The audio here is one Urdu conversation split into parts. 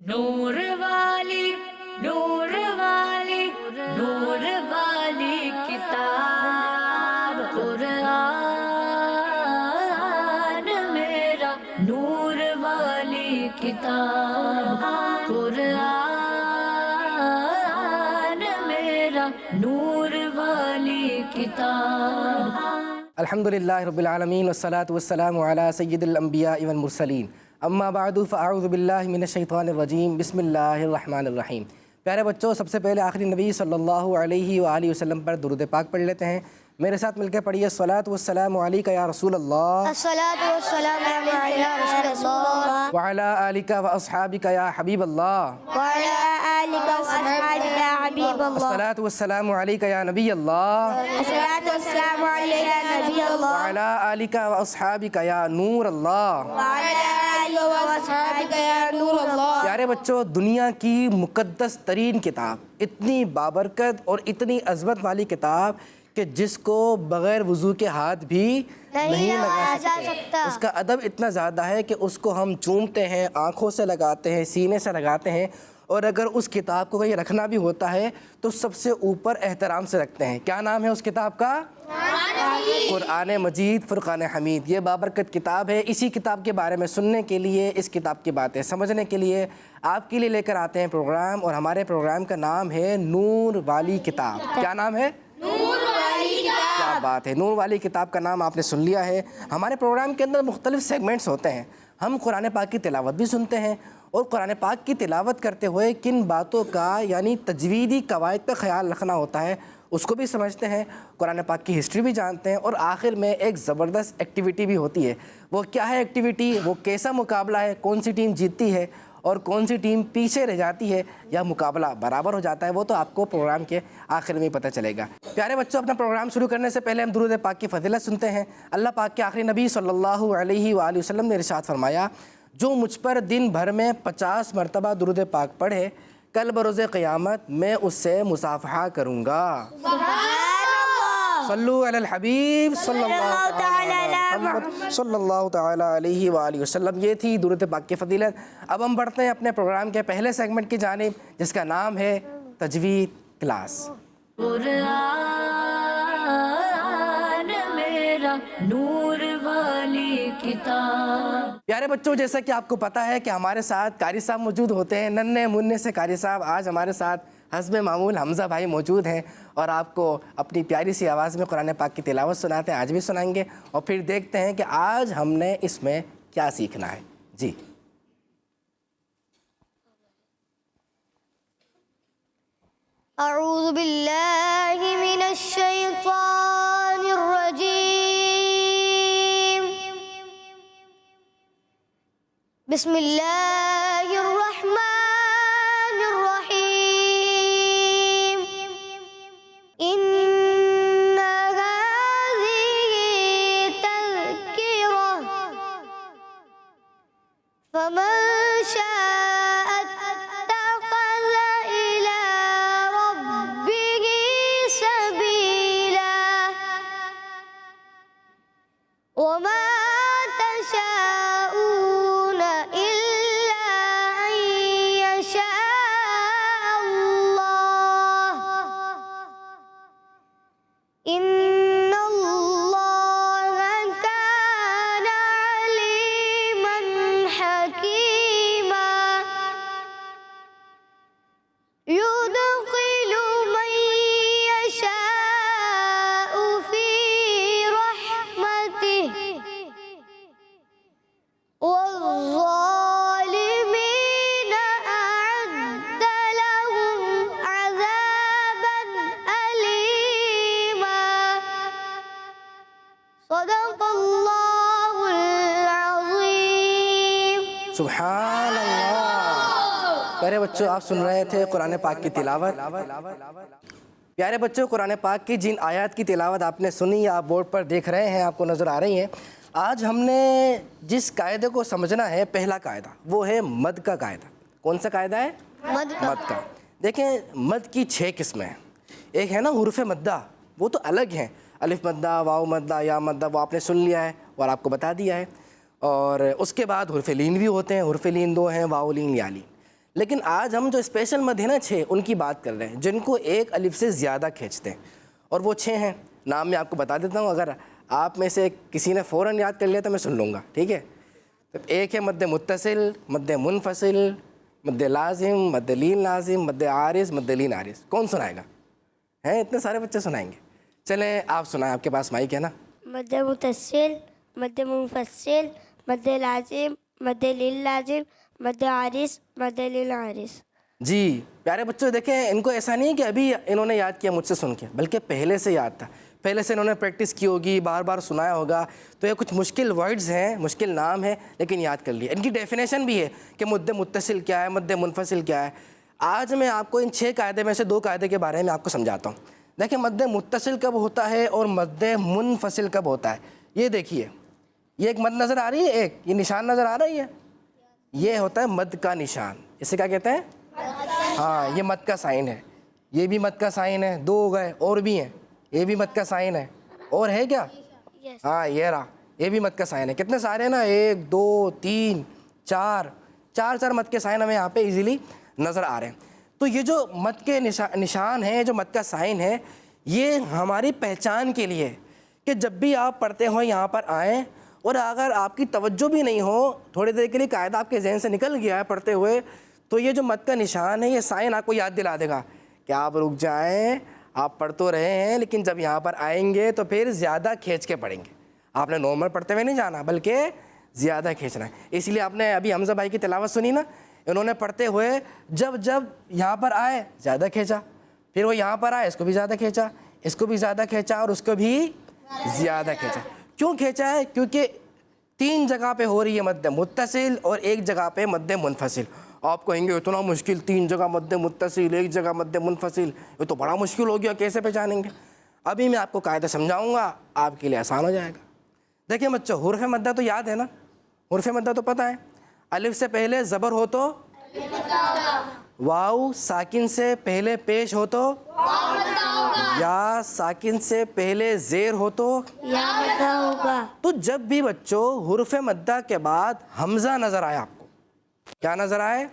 نور والی نور والی نور والی کتاب قرآن میرا نور والی کتاب قرآن میرا نور والی کتاب. الحمدللہ رب العالمین والصلاة والسلام علی سید الانبیاء والمرسلین اما بعد فاعوذ باللہ من الشیطان الرجیم بسم اللہ الرحمن الرحیم. پیارے بچوں، سب سے پہلے آخری نبی صلی اللہ علیہ وآلہ وسلم پر درود پاک پڑھ لیتے ہیں. میرے ساتھ مل کے پڑھیے الصلاۃ والسلام علیک یا رسول اللہ الصلاة والسلام علیک یا رسول اللہ وعلی آلک واصحابک یا حبیب اللہ وعلی آلک واصحابک یا حبیب اللہ. الصلاۃ والسلام علیک یا نبی اللہ الصلاة والسلام علیک یا نبی اللہ وعلی آلک واصحابک یا نور اللہ. وعلی آلک واصحابک یا نور اللہ. پیارے بچوں، دنیا کی مقدس ترین کتاب، اتنی بابرکت اور اتنی عظمت والی کتاب کہ جس کو بغیر وضو کے ہاتھ بھی نہیں لگا سکتے. اس کا ادب اتنا زیادہ ہے کہ اس کو ہم چومتے ہیں، آنکھوں سے لگاتے ہیں، سینے سے لگاتے ہیں، اور اگر اس کتاب کو کہیں رکھنا بھی ہوتا ہے تو سب سے اوپر احترام سے رکھتے ہیں. کیا نام ہے اس کتاب کا؟ قرآن مجید فرقان حمید. یہ بابرکت کتاب ہے. اسی کتاب کے بارے میں سننے کے لیے، اس کتاب کی باتیں سمجھنے کے لیے آپ کے لیے لے کر آتے ہیں پروگرام، اور ہمارے پروگرام کا نام ہے نور والی کتاب. کیا نام ہے؟ کیا بات ہے، نور والی کتاب کا نام آپ نے سن لیا ہے. ہمارے پروگرام کے اندر مختلف سیگمنٹس ہوتے ہیں. ہم قرآن پاک کی تلاوت بھی سنتے ہیں، اور قرآن پاک کی تلاوت کرتے ہوئے کن باتوں کا یعنی تجویدی قواعد کا خیال رکھنا ہوتا ہے اس کو بھی سمجھتے ہیں، قرآن پاک کی ہسٹری بھی جانتے ہیں، اور آخر میں ایک زبردست ایکٹیویٹی بھی ہوتی ہے. وہ کیا ہے ایکٹیویٹی؟ وہ کیسا مقابلہ ہے؟ کون سی ٹیم جیتتی ہے اور کون سی ٹیم پیچھے رہ جاتی ہے، یا مقابلہ برابر ہو جاتا ہے؟ وہ تو آپ کو پروگرام کے آخر میں پتہ چلے گا. پیارے بچوں، اپنا پروگرام شروع کرنے سے پہلے ہم درود پاک کی فضیلت سنتے ہیں. اللہ پاک کے آخری نبی صلی اللہ علیہ وآلہ وسلم نے ارشاد فرمایا، جو مجھ پر دن بھر میں 50 مرتبہ درود پاک پڑھے، کل بروز قیامت میں اس سے مصافحہ کروں گا. صلو علی الحبیب صلی اللہ تعالی علیہ وآلہ وسلم. یہ تھی درود پاک کی فضیلت. اب ہم بڑھتے ہیں اپنے پروگرام کے پہلے سیگمنٹ کی جانب، جس کا نام ہے تجوید کلاس. قرآن میرا نور والی کتاب. پیارے بچوں، جیسا کہ آپ کو پتہ ہے کہ ہمارے ساتھ قاری صاحب موجود ہوتے ہیں، ننھے منھے سے قاری صاحب. آج ہمارے ساتھ حسب معمول حمزہ بھائی موجود ہیں، اور آپ کو اپنی پیاری سی آواز میں قرآن پاک کی تلاوت سناتے ہیں. آج بھی سنائیں گے، اور پھر دیکھتے ہیں کہ آج ہم نے اس میں کیا سیکھنا ہے. جی. اعوذ باللہ من الشیطان الرجیم. بسم اللہ الرحمن الرحیم. ان هذه تذکرہ فمن شاء اتخذ إلى ربه سبيلا وما تشاءون إلا أن يشاء الله إن الله كان عليما حكيما. يدخل من يشاء في رحمته والظالمين أعد لهم عذابا أليما. صدق الله العظيم. سبحان اللہ. پیارے بچوں، آپ سن رہے تھے قرآن پاک کی تلاوت. پیارے بچوں، قرآن پاک کی جن آیات کی تلاوت آپ نے سنی یا آپ بورڈ پر دیکھ رہے ہیں، آپ کو نظر آ رہی ہیں، آج ہم نے جس قاعدے کو سمجھنا ہے، پہلا قاعدہ وہ ہے مد کا قاعدہ. کون سا قاعدہ ہے؟ مد کا. دیکھیں، مد کی 6 قسمیں ہیں. ایک ہے نا حروف مدہ، وہ تو الگ ہیں. الف مدہ، واو مدہ، یا مدہ، وہ آپ نے سن لیا ہے اور آپ کو بتا دیا ہے. اور اس کے بعد حرف لین بھی ہوتے ہیں. حرف لین 2 ہیں، واو لین، یا لین. لیکن آج ہم جو اسپیشل مد ہیں نا 6 ان کی بات کر رہے ہیں جن کو ایک الف سے زیادہ کھینچتے ہیں، اور وہ 6 ہیں. نام میں آپ کو بتا دیتا ہوں، اگر آپ میں سے کسی نے فوراً یاد کر لیا تو میں سن لوں گا، ٹھیک ہے؟ تو ایک ہے مد متصل، مد منفصل، مد لازم، مد لین لازم، مد عارض، مد لین عارض. کون سنائے گا؟ ہیں اتنے سارے بچے سنائیں گے. چلیں آپ سنائیں، آپ کے پاس مائک ہے نا. مد متصل، مد منفصل، مد لازم، مد لین لازم، مد عارض، مد لین عارض. جی پیارے بچوں، دیکھیں ان کو ایسا نہیں ہے کہ ابھی انہوں نے یاد کیا مجھ سے سن کے، بلکہ پہلے سے یاد تھا، پہلے سے انہوں نے پریکٹس کی ہوگی، بار بار سنایا ہوگا. تو یہ کچھ مشکل ورڈز ہیں، مشکل نام ہے، لیکن یاد کر لیے. ان کی ڈیفینیشن بھی ہے کہ مد متصل کیا ہے، مد منفصل کیا ہے. آج میں آپ کو ان 6 قاعدے میں سے 2 قاعدے کے بارے میں آپ کو سمجھاتا ہوں. دیکھیں مد متصل کب ہوتا ہے اور مد منفصل کب ہوتا ہے. یہ دیکھیے، یہ ایک مد نظر آ رہی ہے، ایک یہ نشان نظر آ رہی ہے، یہ ہوتا ہے مد کا نشان. اسے کیا کہتے ہیں؟ ہاں یہ مد کا سائن ہے. یہ بھی مد کا سائن ہے. 2 ہو گئے، اور بھی ہیں. یہ بھی مد کا سائن ہے، اور ہے کیا؟ ہاں یہ رہا، یہ بھی مد کا سائن ہے. کتنے سارے ہیں نا، 1 2 3 4 مد کے سائن ہمیں یہاں پہ ایزیلی نظر آ رہے ہیں. تو یہ جو مد کے نشان ہیں، جو مد کا سائن ہے، یہ ہماری پہچان کے لیے کہ جب بھی آپ پڑھتے ہو یہاں پر آئیں، اور اگر آپ کی توجہ بھی نہیں ہو، تھوڑی دیر کے لیے قاعدہ آپ کے ذہن سے نکل گیا ہے پڑھتے ہوئے، تو یہ جو مد کا نشان ہے، یہ سائن آپ کو یاد دلا دے گا کہ آپ رک جائیں، آپ پڑھ تو رہے ہیں لیکن جب یہاں پر آئیں گے تو پھر زیادہ کھینچ کے پڑھیں گے. آپ نے نارمل پڑھتے ہوئے نہیں جانا، بلکہ زیادہ کھینچنا ہے. اس لیے آپ نے ابھی حمزہ بھائی کی تلاوت سنی نا، انہوں نے پڑھتے ہوئے جب یہاں پر آئے زیادہ کھینچا، پھر وہ یہاں پر آئے اس کو بھی زیادہ کھینچا، اس کو بھی زیادہ کھینچا، اور اس کو بھی زیادہ کھینچا. کیوں کھینچا ہے؟ کیونکہ 3 جگہ پہ ہو رہی ہے مد متصل اور 1 جگہ پہ مد منفصل. آپ کہیں گے اتنا مشکل، 3 جگہ مد متصل، 1 جگہ مد منفصل، یہ تو بڑا مشکل ہو گیا، کیسے پہچانیں گے؟ ابھی میں آپ کو قاعدہ سمجھاؤں گا، آپ کے لیے آسان ہو جائے گا. دیکھیں بچوں، حرف مدہ تو یاد ہے نا، حرف مدہ تو پتہ ہے. الف سے پہلے زبر ہو تو واو، ساکن سے پہلے پیش ہو تو یا، ساکن سے پہلے زیر ہو تو یا مدہ ہوگا. تو جب بھی بچوں حرف مدہ کے بعد حمزہ نظر آئے، آپ کو کیا نظر آئے؟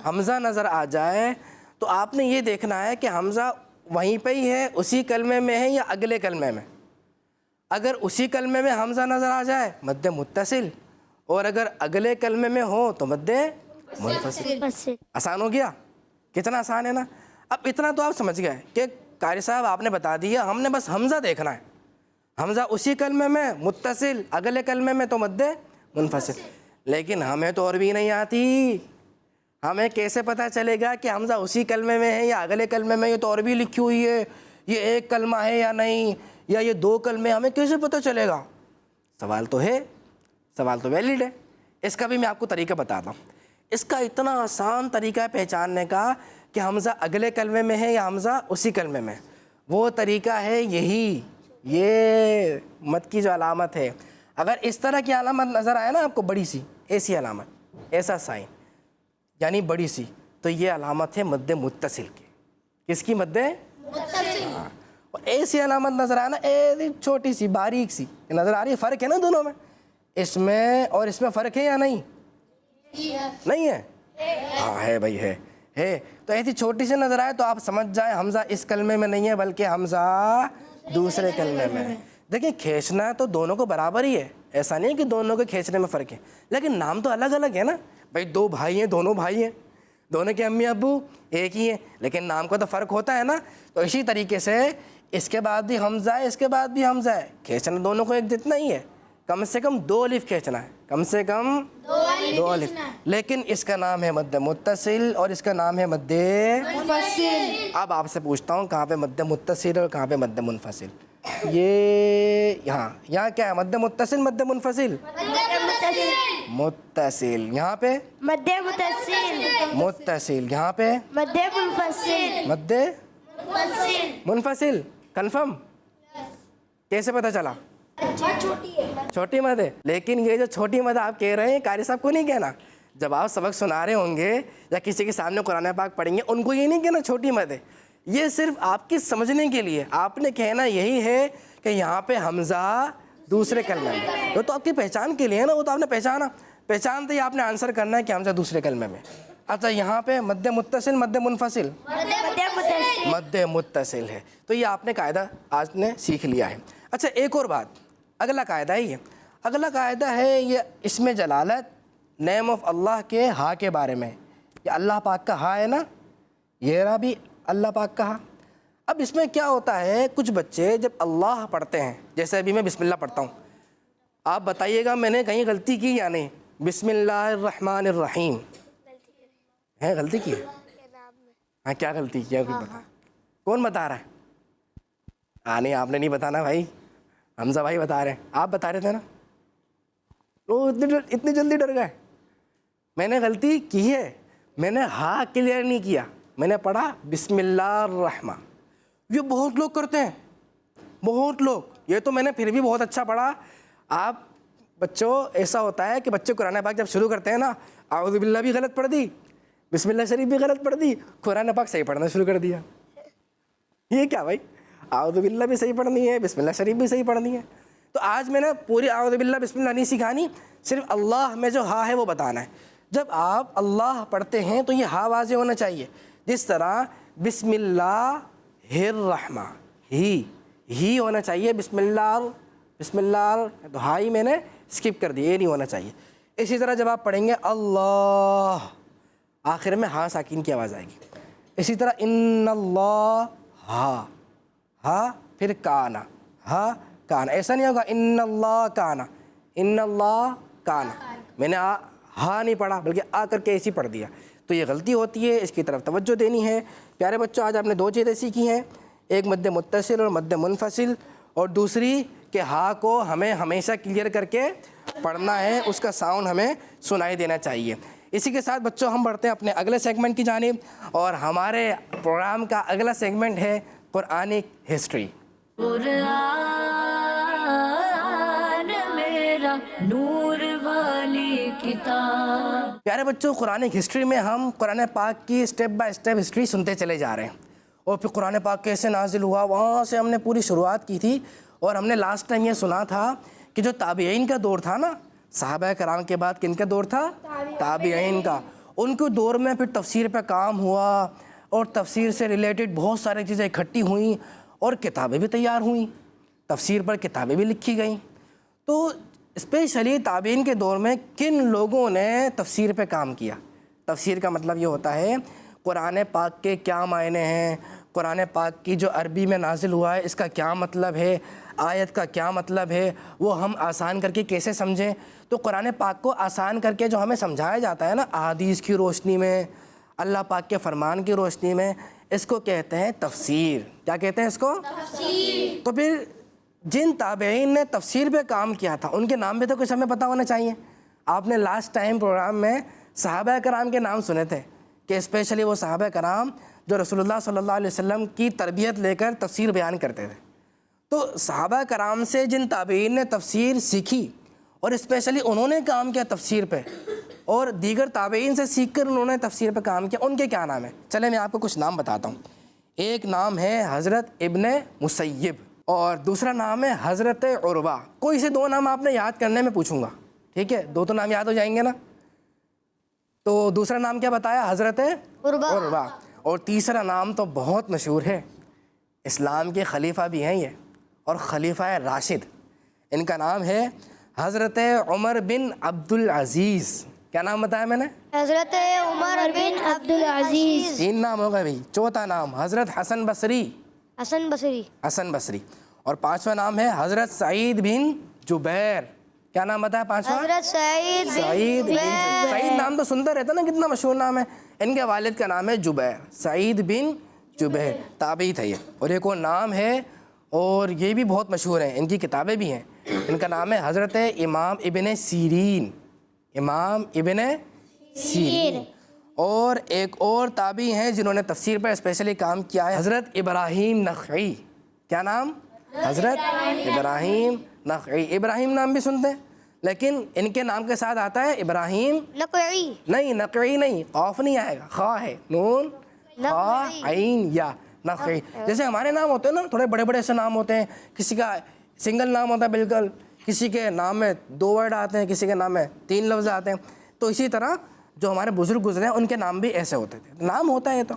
حمزہ نظر آ جائے، تو آپ نے یہ دیکھنا ہے کہ حمزہ وہیں پہ ہی ہے، اسی کلمے میں ہے یا اگلے کلمے میں. اگر اسی کلمے میں حمزہ نظر آ جائے مد متصل، اور اگر اگلے کلمے میں ہو تو مد منفصل. آسان ہو گیا؟ کتنا آسان ہے نا. اب اتنا تو آپ سمجھ گئے کہ قاری صاحب آپ نے بتا دیا، ہم نے بس حمزہ دیکھنا ہے. حمزہ اسی کلمے میں متصل، اگلے کلمے میں تو مد منفصل. لیکن ہمیں تو اور بھی نہیں آتی، ہمیں کیسے پتہ چلے گا کہ حمزہ اسی کلمے میں ہے یا اگلے کلمے میں؟ یہ تو اور بھی لکھی ہوئی ہے، یہ ایک کلمہ ہے یا نہیں، یا یہ 2 کلمے، ہمیں کیسے پتہ چلے گا؟ سوال تو ہے، سوال تو ویلڈ ہے. اس کا بھی میں آپ کو طریقہ بتاتا ہوں. اس کا اتنا آسان طریقہ ہے پہچاننے کا کہ حمزہ اگلے کلمے میں ہے یا حمزہ اسی کلمے میں. وہ طریقہ ہے یہی، یہ مد کی جو علامت ہے. اگر اس طرح کی علامت نظر آئے نا آپ کو، بڑی سی ایسی علامت، ایسا سائن یعنی بڑی سی، تو یہ علامت ہے مد متصل کی. کس کی؟ مد متصل. اور ایسی علامت نظر آئے نا، ایسی چھوٹی سی باریک سی نظر آ رہی ہے. فرق ہے نا دونوں میں، اس میں اور اس میں فرق ہے یا نہیں؟ نہیں ہے؟ ہاں ہے بھائی، ہے. تو ایسی چھوٹی سی نظر آئے تو آپ سمجھ جائیں حمزہ اس کلمے میں نہیں ہے، بلکہ حمزہ دوسرے کلمے میں ہے. دیکھیں کھینچنا تو دونوں کو برابر ہی ہے، ایسا نہیں کہ دونوں کے کھینچنے میں فرق ہے، لیکن نام تو الگ الگ ہے نا بھائی. 2 بھائی ہیں، دونوں بھائی ہیں، دونوں کے امی ابو ایک ہی ہیں، لیکن نام کا تو فرق ہوتا ہے نا. تو اسی طریقے سے اس کے بعد بھی حمزہ ہے، اس کے بعد بھی حمزہ ہے، کھینچنا دونوں کو ایک جتنا ہی ہے. کم سے کم 2 الف کھینچنا ہے، کم سے کم 2 الف. لیکن اس کا نام ہے مد متصل اور اس کا نام ہے مد منفصل. اب آپ سے پوچھتا ہوں کہاں پہ مد متصل اور کہاں پہ مد منفصل؟ یہ یہاں کیا ہے؟ مد متصل، مد منفصل؟ متصل. یہاں پہ مد متصل. متصل. یہاں پہ مد منفصل. مد منفصل. کنفرم؟ کیسے پتہ چلا؟ چھوٹی مد ہے. لیکن یہ جو چھوٹی مد آپ کہہ رہے ہیں، قاری صاحب کو نہیں کہنا. جب آپ سبق سنا رہے ہوں گے یا کسی کے سامنے قرآن پاک پڑھیں گے، ان کو یہ نہیں کہنا چھوٹی مد ہے. یہ صرف آپ کی سمجھنے کے لیے آپ نے کہنا یہی ہے کہ یہاں پہ حمزہ دوسرے کلمے میں. وہ تو آپ کی پہچان کے لیے ہے نا، وہ تو آپ نے پہچانتے ہی آپ نے آنسر کرنا ہے کہ حمزہ دوسرے کلمے میں. اچھا یہاں پہ مد متصل مد منفصل مد متصل ہے، تو یہ آپ نے قاعدہ آج نے سیکھ لیا ہے۔ اچھا ایک اور بات، اگلا قاعدہ ہے یہ، اگلا قاعدہ ہے یہ اسم جلالت نیم آف اللہ کے ہاں کے بارے میں، یہ اللہ پاک کا ہاں ہے نا، یہ رہا بھی اللہ پاک کا ہاں۔ اب اس میں کیا ہوتا ہے، کچھ بچے جب اللہ پڑھتے ہیں، جیسے ابھی میں بسم اللہ پڑھتا ہوں، آپ بتائیے گا میں نے کہیں غلطی کی یا نہیں؟ بسم اللہ الرحمن الرحیم ہے، غلطی کی ہے؟ ہاں کیا غلطی کیا، کوئی بتا، کون بتا رہا ہے؟ ہاں نہیں آپ نے نہیں بتانا بھائی، حمزہ بھائی بتا رہے ہیں، آپ بتا رہے تھے نا، وہ اتنی جلدی ڈر گئے۔ میں نے غلطی کی ہے، میں نے ہاں کلیئر نہیں کیا، میں نے پڑھا بسم اللہ الرحمن۔ یہ بہت لوگ کرتے ہیں، بہت لوگ، یہ تو میں نے پھر بھی بہت اچھا پڑھا۔ آپ بچوں ایسا ہوتا ہے کہ بچے قرآن پاک جب شروع کرتے ہیں نا، اعوذ باللہ بھی غلط پڑھ دی، بسم اللہ شریف بھی غلط پڑھ دی، قرآن پاک صحیح پڑھنا شروع کر دیا۔ یہ کیا بھائی، اعوذ باللہ بھی صحیح پڑھنی ہے، بسم اللہ شریف بھی صحیح پڑھنی ہے۔ تو آج میں نے پوری اعوذ باللہ بسم اللہ نہیں سکھانی، صرف اللہ میں جو ہاں ہے وہ بتانا ہے۔ جب آپ اللہ پڑھتے ہیں تو یہ ہاں واضح ہونا چاہیے، جس طرح بسم اللہ الرحمن، ہی ہونا چاہیے، بسم اللہ تو ہائی میں نے اسکپ کر دی، یہ نہیں ہونا چاہیے۔ اسی طرح جب آپ پڑھیں گے اللہ، آخر میں ہاں ساکین کی آواز آئے گی۔ اسی طرح ان اللہ، ہاں پھر کانا، ایسا نہیں ہوگا ان اللہ کانا، ان اللہ کانا، میں نے ہاں نہیں پڑھا بلکہ آ کر کے ایسی پڑھ دیا، تو یہ غلطی ہوتی ہے، اس کی طرف توجہ دینی ہے۔ پیارے بچوں آج آپ نے دو چیزیں سیکھی ہیں، ایک مد متصل اور مد منفصل، اور دوسری کہ ہاں کو ہمیں ہمیشہ کلیئر کر کے پڑھنا ہے، اس کا ساؤنڈ ہمیں سنائی دینا چاہیے۔ اسی کے ساتھ بچوں ہم بڑھتے ہیں اپنے اگلے سیگمنٹ کی جانب، اور ہمارے پروگرام کا اگلا سیگمنٹ ہے قرآنک ہسٹری۔ قرآن میرا نور والی کتاب۔ پیارے بچوں قرآنک ہسٹری میں ہم قرآن پاک کی اسٹیپ بائی اسٹیپ ہسٹری سنتے چلے جا رہے ہیں، اور پھر قرآن پاک کیسے نازل ہوا وہاں سے ہم نے پوری شروعات کی تھی، اور ہم نے لاسٹ ٹائم یہ سنا تھا کہ جو تابعین کا دور تھا نا، صحابہ کرام کے بعد کن کا دور تھا؟ تابعین کا۔ ان کے دور میں پھر تفسیر پہ کام ہوا، اور تفسیر سے ریلیٹڈ بہت ساری چیزیں اکٹھی ہوئیں، اور کتابیں بھی تیار ہوئیں، تفسیر پر کتابیں بھی لکھی گئیں۔ تو اسپیشلی تابعین کے دور میں کن لوگوں نے تفسیر پہ کام کیا؟ تفسیر کا مطلب یہ ہوتا ہے قرآن پاک کے کیا معنی ہیں، قرآن پاک کی جو عربی میں نازل ہوا ہے اس کا کیا مطلب ہے، آیت کا کیا مطلب ہے، وہ ہم آسان کر کے کیسے سمجھیں۔ تو قرآن پاک کو آسان کر کے جو ہمیں سمجھایا جاتا ہے نا، احادیث کی روشنی میں، اللہ پاک کے فرمان کی روشنی میں، اس کو کہتے ہیں تفسیر۔ کیا کہتے ہیں اس کو؟ تفسیر۔ تو پھر جن تابعین نے تفسیر پہ کام کیا تھا ان کے نام بھی تو کچھ ہمیں پتہ ہونا چاہیے۔ آپ نے لاسٹ ٹائم پروگرام میں صحابہ کرام کے نام سنے تھے، کہ اسپیشلی وہ صحابہ کرام جو رسول اللہ صلی اللہ علیہ وسلم کی تربیت لے کر تفسیر بیان کرتے تھے۔ تو صحابہ کرام سے جن تابعین نے تفسیر سیکھی اور اسپیشلی انہوں نے کام کیا تفسیر پہ، اور دیگر تابعین سے سیکھ کر انہوں نے تفسیر پہ کام کیا، ان کے کیا نام ہیں؟ چلیں میں آپ کو کچھ نام بتاتا ہوں۔ ایک نام ہے حضرت ابن مسیب، اور دوسرا نام ہے حضرت عروہ۔ کوئی سے دو نام آپ نے یاد کرنے میں پوچھوں گا، ٹھیک ہے؟ دو تو نام یاد ہو جائیں گے نا۔ تو دوسرا نام کیا بتایا؟ حضرت عروہ۔ اور تیسرا نام تو بہت مشہور ہے، اسلام کے خلیفہ بھی ہیں یہ، اور خلیفہ راشد، ان کا نام ہے حضرت عمر بن عبدالعزیز۔ کیا نام بتایا میں نے؟ حضرت عمر بن عبدالعزیز۔ 3 نام ہو گئے بھائی۔ چوتھا نام حضرت حسن بصری، حسن بصری۔ اور 5واں نام ہے حضرت سعید بن جبیر۔ کیا نام بتایا 5واں؟ حضرت سعید بن جبیر۔ سعید نام تو سنتا رہتا نا، کتنا مشہور نام ہے۔ ان کے والد کا نام ہے جبیر، سعید بن جبیر، تابعی تھا یہ۔ اور ایک اور نام ہے، اور یہ بھی بہت مشہور ہیں، ان کی کتابیں بھی ہیں، ان کا نام ہے حضرت امام ابن سیرین، امام ابن سیرین۔ اور ایک اور تابعی ہیں جنہوں نے تفسیر پر اسپیشلی کام کیا ہے، حضرت ابراہیم نخعی۔ کیا نام؟ حضرت ابراہیم نخعی۔ ابراہیم نام بھی سنتے ہیں، لیکن ان کے نام کے ساتھ آتا ہے ابراہیم نقعی، نہیں، نقعی نہیں، قاف نہیں آئے گا، خا ہے، نون خا عین یا، نقعی۔ جیسے ہمارے نام ہوتے ہیں نا، تھوڑے بڑے بڑے سے نام ہوتے ہیں، کسی کا سنگل نام ہوتا ہے بالکل، کسی کے نام میں 2 ورڈ آتے ہیں، کسی کے نام میں 3 لفظ آتے ہیں۔ تو اسی طرح جو ہمارے بزرگ گزرے ہیں ان کے نام بھی ایسے ہوتے تھے، نام ہوتا ہے یہ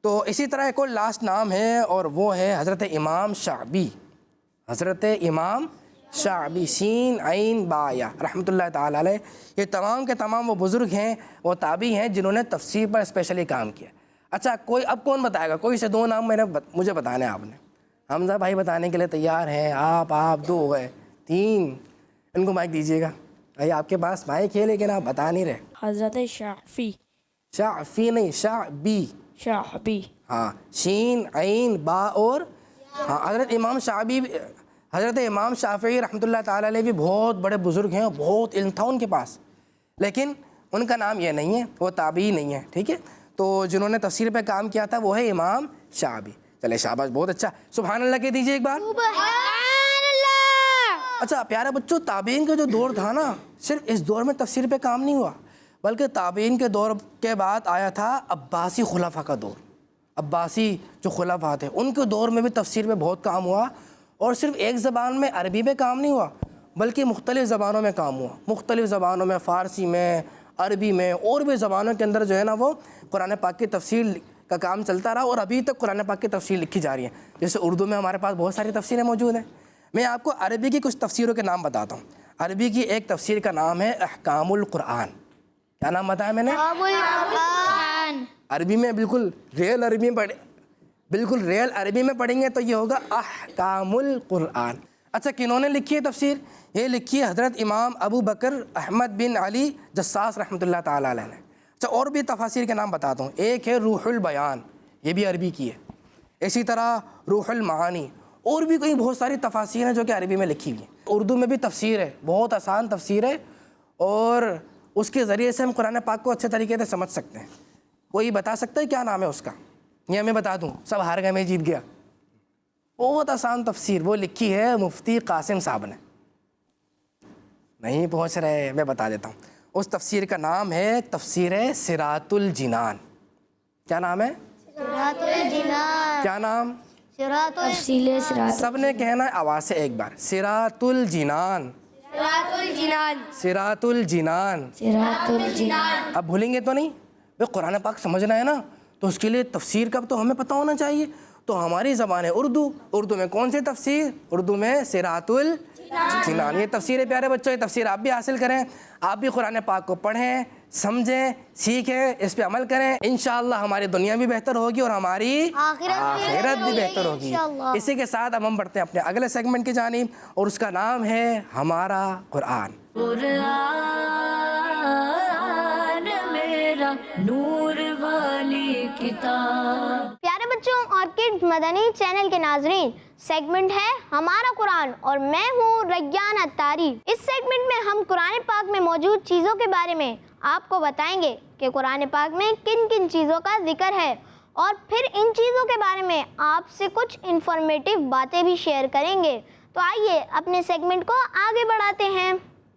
تو اسی طرح ایک اور لاسٹ نام ہے اور وہ ہے حضرت امام شعبی. حضرت امام شعبی، سین عین با یا، رحمۃ اللہ تعالی علیہ. یہ تمام کے تمام وہ بزرگ ہیں، وہ تابعی ہیں جنہوں نے تفسیر پر اسپیشلی کام کیا. اچھا کوئی اب کون بتائے گا؟ کوئی سے دو نام مجھے بتانے ہیں آپ نے. حمزہ بھائی بتانے کے لیے تیار ہیں. آپ دو ہو گئے، تین. ان کو مائک دیجیے گا بھائی، آپ کے پاس مائک ہے لیکن آپ بتا نہیں رہے. حضرت شعفی. شعفی نہیں، شعبی. شعبی. ہاں، شین عین با اور ہاں. حضرت امام شافعی رحمۃ اللہ تعالی علیہ بھی بہت بڑے بزرگ ہیں، بہت علم تھا ان کے پاس، لیکن ان کا نام یہ نہیں ہے، وہ تابعی نہیں ہے. ٹھیک ہے، تو جنہوں نے تفسیر پہ کام کیا تھا وہ ہے امام شعبی. چلے شاباش، بہت اچھا. سبحان اللہ کہہ دیجیے ایک بار. سبحان اللہ. اچھا پیارے بچوں، تابعین کا جو دور تھا نا، صرف اس دور میں تفسیر پہ کام نہیں ہوا، بلکہ تابعین کے دور کے بعد آیا تھا عباسی خلفاء کا دور. عباسی جو خلفاء تھے ان کے دور میں بھی تفسیر پہ بہت کام ہوا، اور صرف ایک زبان میں عربی میں کام نہیں ہوا بلکہ مختلف زبانوں میں کام ہوا. مختلف زبانوں میں، فارسی میں، عربی میں، اور بھی زبانوں کے اندر جو ہے نا وہ قرآن پاک کی تفسیر کا کام چلتا رہا، اور ابھی تک قرآن پاک کی تفسیر لکھی جا رہی ہے. جیسے اردو میں ہمارے پاس بہت ساری تفسیریں موجود ہیں. میں آپ کو عربی کی کچھ تفسیروں کے نام بتاتا ہوں. عربی کی ایک تفسیر کا نام ہے احکام القرآن. کیا نام بتایا میں نے؟ عربی میں بالکل ریئل عربی میں پڑھیں گے تو یہ ہوگا احکام القرآن. اچھا کنہوں نے لکھی ہے تفسیر؟ یہ لکھی ہے حضرت امام ابو بکر احمد بن علی جساس رحمۃ اللہ تعالی علیہ نے. اچھا اور بھی تفاسیر کے نام بتاتا ہوں. ایک ہے روح البیان، یہ بھی عربی کی ہے. اسی طرح روح المعانی، اور بھی کوئی بہت ساری تفاسیر ہیں جو کہ عربی میں لکھی ہوئی ہیں. اردو میں بھی تفسیر ہے، بہت آسان تفسیر ہے، اور اس کے ذریعے سے ہم قرآن پاک کو اچھے طریقے سے سمجھ سکتے ہیں. کوئی بتا سکتا ہے کیا نام ہے اس کا؟ یہ میں بتا دوں، سب ہار گئے، میں جیت گیا. بہت آسان تفسیر، وہ لکھی ہے مفتی قاسم صاحب نے. نہیں پہنچ رہے، میں بتا دیتا ہوں. اس تفسیر کا نام ہے تفسیر صراط الجنان. کیا نام ہے؟ صراط الجنان. کیا نام؟ تفصیل صراط. سب نے کہنا ہے آواز سے ایک بار، صراط الجنان. صراط الجنان. صراط الجنان. صراط الجنان. اب بھولیں گے تو نہیں؟ بھائی قرآن پاک سمجھنا ہے نا، تو اس کے لیے تفسیر کا تو ہمیں پتہ ہونا چاہیے. تو ہماری زبان ہے اردو میں کون سی تفسیر؟ اردو میں صراط الجنان. یہ تفسیر ہے پیارے بچوں، یہ تفسیر آپ بھی حاصل کریں. آپ بھی قرآن پاک کو پڑھیں، سمجھیں، سیکھیں، اس پہ عمل کریں. انشاءاللہ ہماری دنیا بھی بہتر ہوگی اور ہماری آخرت بھی بہتر ہوگی. اسی کے ساتھ اب ہم بڑھتے ہیں اپنے اگلے سیگمنٹ کی جانب، اور اس کا نام ہے ہمارا قرآن. میرا نور والی کتاب. پیارے بچوں اور کڈز مدنی چینل کے ناظرین، سیگمنٹ ہے ہمارا قرآن اور میں ہوں ریان اتاری. اس سیگمنٹ میں ہم قرآن پاک میں موجود چیزوں کے بارے میں آپ کو بتائیں گے کہ قرآن پاک میں کن کن چیزوں کا ذکر ہے، اور پھر ان چیزوں کے بارے میں آپ سے کچھ انفارمیٹیو باتیں بھی شیئر کریں گے. تو آئیے اپنے سیگمنٹ کو آگے بڑھاتے ہیں.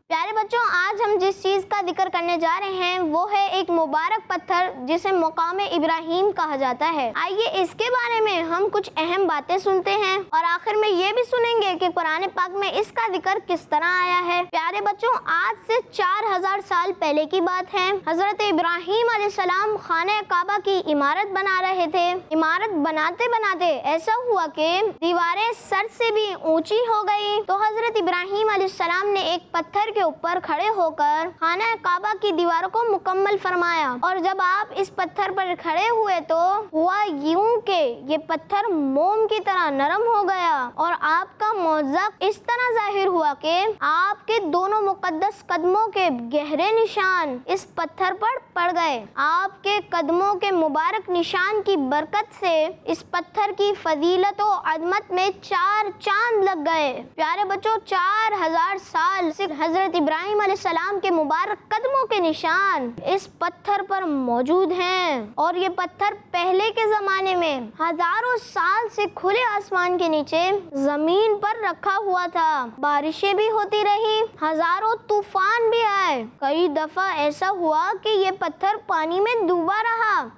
پیارے بچوں، آج ہم جس چیز کا ذکر کرنے جا رہے ہیں وہ ہے ایک مبارک پتھر جسے مقام ابراہیم کہا جاتا ہے. آئیے اس کے بارے میں ہم کچھ اہم باتیں سنتے ہیں، اور آخر میں یہ بھی سنیں گے کہ قرآن پاک میں اس کا ذکر کس طرح آیا ہے. پیارے بچوں، آج سے 4000 سال پہلے کی بات ہے. حضرت ابراہیم علیہ السلام خانہ کعبہ کی عمارت بنا رہے تھے. عمارت بناتے بناتے ایسا ہوا کہ دیواریں سر سے بھی اونچی ہو گئی، تو حضرت ابراہیم علیہ السلام نے ایک پتھر کے اوپر کھڑے ہو کر خانہ کعبہ کی دیواروں کو مکمل فرمایا. اور جب آپ اس پتھر پر کھڑے ہوئے تو ہوا یوں کہ یہ پتھر موم کی طرح نرم ہو گیا، اور آپ کا معجزہ اس طرح ظاہر ہوا کہ آپ کے دونوں مقدس قدموں کے گہرے نشان اس پتھر پر پڑ گئے. آپ کے قدموں کے مبارک نشان کی برکت سے اس پتھر کی فضیلت و عظمت میں 4 چاند لگ گئے. پیارے بچوں، 4000 سال سے حضرت ابراہیم علیہ السلام کے مبارک قدموں کے نشان اس پتھر پر موجود ہیں. اور یہ پتھر پہلے کے زمانے میں ہزاروں سال سے کھلے آسمان کے نیچے زمین پر رکھا ہوا تھا. بارشیں بھی ہوتی رہی، ہزاروں طوفان بھی آئے. کئی دفعہ ایسا ہوا کہ یہ پتھر پانی میں ڈوبا رہا.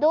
2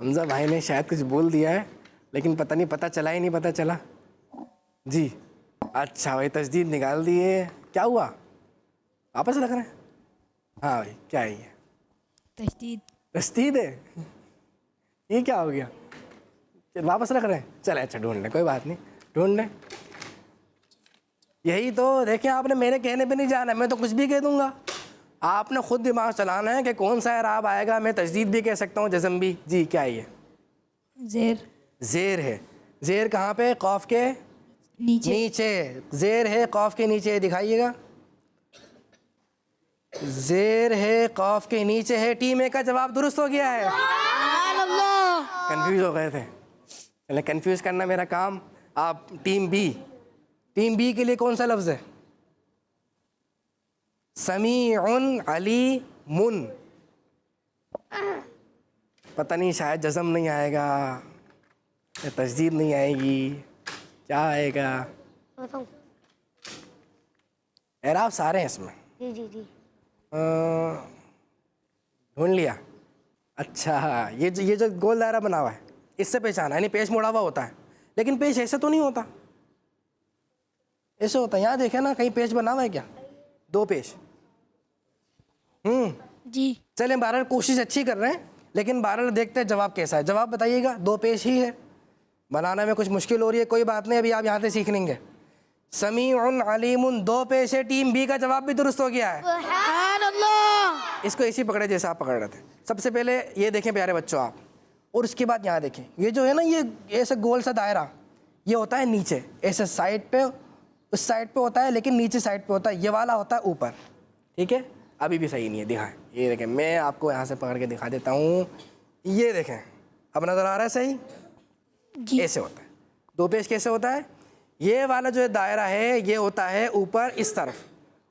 حمزہ بھائی نے شاید کچھ بول دیا ہے لیکن پتہ نہیں پتہ چلا ہی نہیں پتہ چلا جی. اچھا بھائی تجدید نکال دیے. کیا ہوا واپس رکھ رہے ہیں؟ ہاں بھائی کیا ہے یہ؟ تشدید. تشدید ہے. یہ کیا ہو گیا؟ واپس رکھ رہے ہیں. چلے اچھا ڈھونڈ لیں کوئی بات نہیں ڈھونڈ لیں. یہی تو دیکھیں آپ نے میرے کہنے پہ نہیں جانا میں تو کچھ بھی کہہ دوں گا. آپ نے خود دماغ چلانا ہے کہ کون سا اعراب آئے گا. میں تجدید بھی کہہ سکتا ہوں جزم بھی. جی کیا ہے یہ؟ زیر. زیر ہے. زیر کہاں پہ؟ قاف کے نیچے. نیچے. زیر ہے قاف کے نیچے. دکھائیے گا. زیر ہے قاف کے نیچے ہے. ٹیم اے کا جواب درست ہو گیا ہے. کنفیوز ہو گئے تھے. چلے کنفیوز کرنا میرا کام. آپ ٹیم بی. ٹیم بی کے لیے کون سا لفظ ہے؟ سمیع علیم. پتہ نہیں شاید جزم نہیں آئے گا یا تجدید نہیں آئے گی. کیا آئے گا؟ اعراب سارے ہیں اس میں. جی جی جی. ڈھونڈ لیا. اچھا یہ جو گول دائرہ بنا ہوا ہے اس سے پہچانا یعنی پیش مڑا ہوا ہوتا ہے لیکن پیش ایسے تو نہیں ہوتا. ایسے ہوتا ہے. یہاں دیکھیں نا کہیں پیش بنا ہوا ہے کیا؟ دو پیش. جی. چلیں بہرحال کوشش اچھی کر رہے ہیں لیکن بہرحال دیکھتے ہیں جواب کیسا ہے. جواب بتائیے گا. دو پیش ہی ہے. بنانے میں کچھ مشکل ہو رہی ہے. کوئی بات نہیں ابھی آپ یہاں سے سیکھ لیں گے. سمیع علیم دو پیش ہے. ٹیم بی کا جواب بھی درست ہو گیا ہے. سبحان اللہ. اس کو ایسے پکڑے جیسا آپ پکڑ رہے تھے. سب سے پہلے یہ دیکھیں پیارے بچوں آپ اور اس کے بعد یہاں دیکھیں. یہ جو ہے نا یہ ایسے گول سا دائرہ یہ ہوتا ہے نیچے ایسے سائڈ پہ. اس سائڈ پہ ہوتا ہے لیکن نیچے سائڈ پہ ہوتا ہے. یہ والا ہوتا ہے اوپر. ٹھیک ہے. ابھی بھی صحیح نہیں ہے. دکھائیں. یہ دیکھیں میں آپ کو یہاں سے پکڑ کے دکھا دیتا ہوں. یہ دیکھیں اب نظر آ رہا ہے صحیح. جی. ایسے ہوتا ہے. دو پیش کیسے ہوتا ہے؟ یہ والا جو دائرہ ہے یہ ہوتا ہے اوپر اس طرف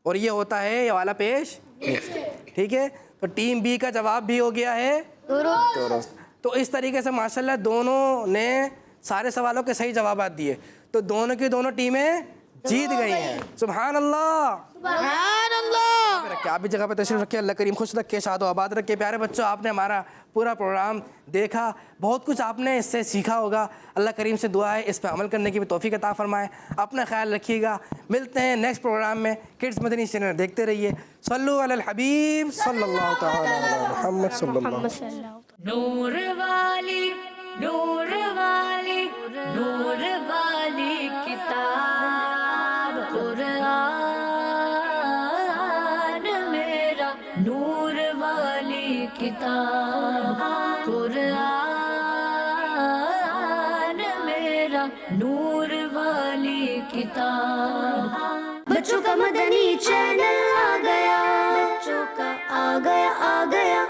اور یہ ہوتا ہے یہ والا پیش نیچے. ٹھیک ہے. تو ٹیم بی کا جواب بھی ہو گیا ہے درست. تو اس طریقے سے ماشاءاللہ دونوں نے سارے سوالوں کے صحیح جوابات دیے تو دونوں کی دونوں ٹیمیں جیت گئی ہیں. سبحان اللہ. سبحان اللہ. رکھے آپ بھی جگہ پہ تشریف رکھے. اللہ کریم خوش رکھے شاد و آباد رکھے. پیارے بچوں آپ نے ہمارا پورا پروگرام دیکھا. بہت کچھ آپ نے اس سے سیکھا ہوگا. اللہ کریم سے دعا ہے اس پہ عمل کرنے کی بھی توفیق عطا فرمائے. اپنا خیال رکھیے گا. ملتے ہیں نیکسٹ پروگرام میں. کڈس مدنی چینل دیکھتے رہیے. صلو علی الحبیب صلی اللہ تعالی علی محمد صلی اللہ علیہ وسلم. نور والی نور والی نور والی کتاب قرآن میرا نور والی کتاب قرآن میرا نور والی کتاب. بچوں کا مدنی چینل آ گیا. بچوں کا آ گیا